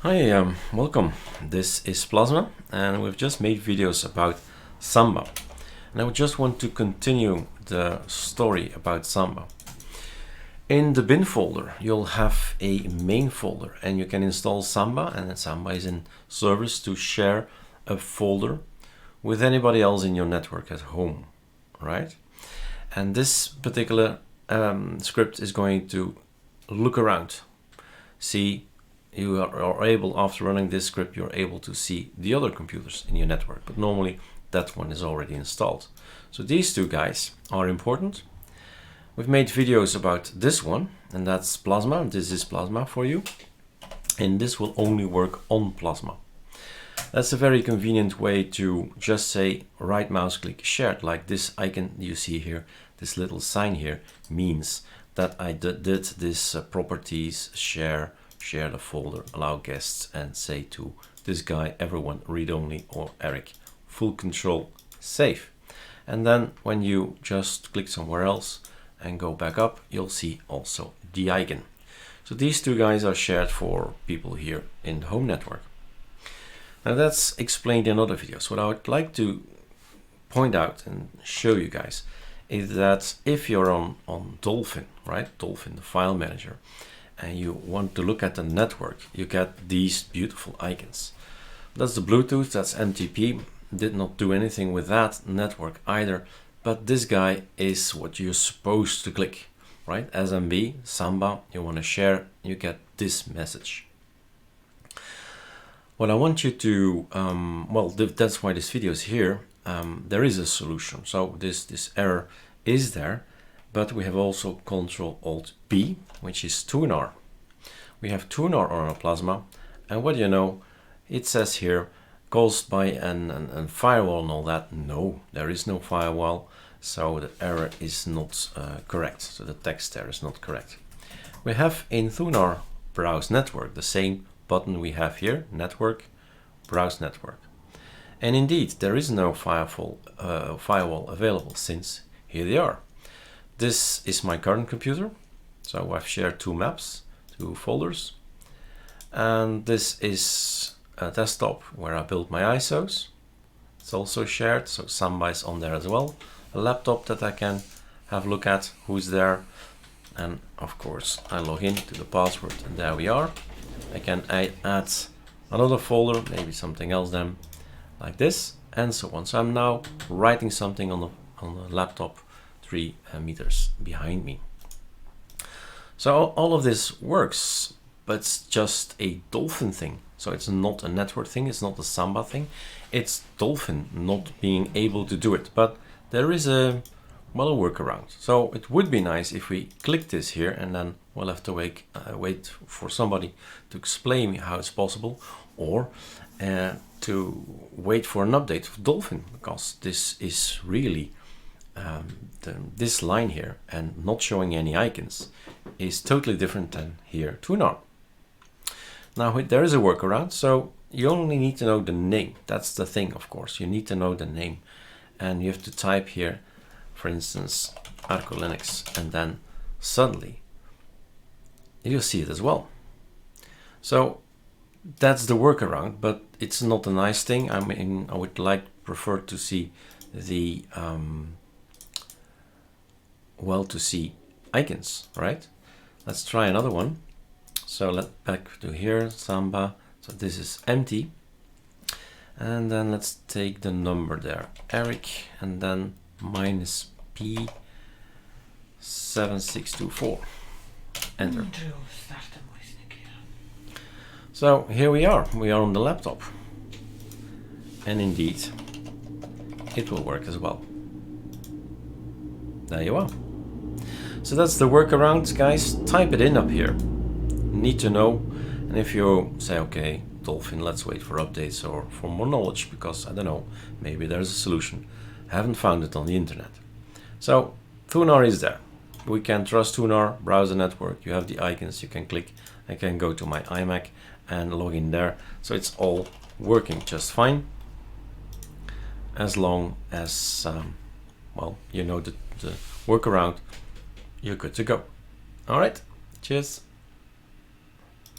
Hi, welcome. This is Plasma, and we've just made videos about Samba. And I would just want to continue the story about Samba. In the bin folder, you'll have a main folder, and you can install Samba, and then Samba is in service to share a folder with anybody else in your network at home, right? And this particular script is going to look around, see. You are able, after running this script, you're able to see the other computers in your network, but normally that one is already installed. So these two guys are important. We've made videos about this one, and that's Plasma. This is Plasma for you, and this will only work on Plasma. That's a very convenient way to just say right mouse click shared, like this icon you see here. This little sign here means that I did this properties share the folder, allow guests, and say to this guy, everyone, read only, or Eric, full control, save. And then when you just click somewhere else and go back up, you'll see also the icon. So these two guys are shared for people here in the home network. Now that's explained in other videos. What I would like to point out and show you guys is that if you're on Dolphin, right? Dolphin, the file manager, and you want to look at the network, you get these beautiful icons. That's the Bluetooth, that's MTP. Did not do anything with that network either, but this guy is what you're supposed to click, right? SMB, Samba, you want to share, you get this message. What I want you to, that's why this video is here. There is a solution. So this error is there, but we have also Ctrl-Alt-B, which is thunar. We have thunar on our Plasma, and what do you know? It says here, caused by a firewall and all that. No, there is no firewall, so the error is not correct. So the text there is not correct. We have in thunar browse network the same button we have here, network, browse network. And indeed, there is no firewall available, since here they are. This is my current computer, so I've shared two maps, two folders, and this is a desktop where I built my ISOs. It's also shared, so Samba is on there as well. A laptop that I can have a look at who's there, and of course I log in to the password, and there we are. I can add another folder, maybe something else then, like this, and so on. So I'm now writing something on the laptop 3 meters behind me. So all of this works, but it's just a Dolphin thing. So it's not a network thing, it's not a Samba thing. It's Dolphin not being able to do it, but there is a workaround. So it would be nice if we click this here, and then we'll have to wait for somebody to explain how it's possible, or to wait for an update of Dolphin, because this is really this line here and not showing any icons is totally different than here thunar. Now there is a workaround, so you only need to know the name. That's the thing, of course. You need to know the name, and you have to type here, for instance, ArcoLinux, and then suddenly you'll see it as well. So that's the workaround, but it's not a nice thing. I mean, I would prefer to see the to see icons, right? Let's try another one. So back to here, Samba. So this is empty, and then let's take the number there, Eric, and then -P7624. Enter. So here we are on the laptop, and indeed it will work as well. There you are. So that's the workaround, guys. Type it in up here. Need to know. And if you say, okay, Dolphin, let's wait for updates or for more knowledge, because I don't know, maybe there's a solution. Haven't found it on the internet. So thunar is there. We can trust thunar, browse the network. You have the icons, you can click. I can go to my iMac and log in there. So it's all working just fine, as long as you know the workaround, you're good to go. All right, cheers.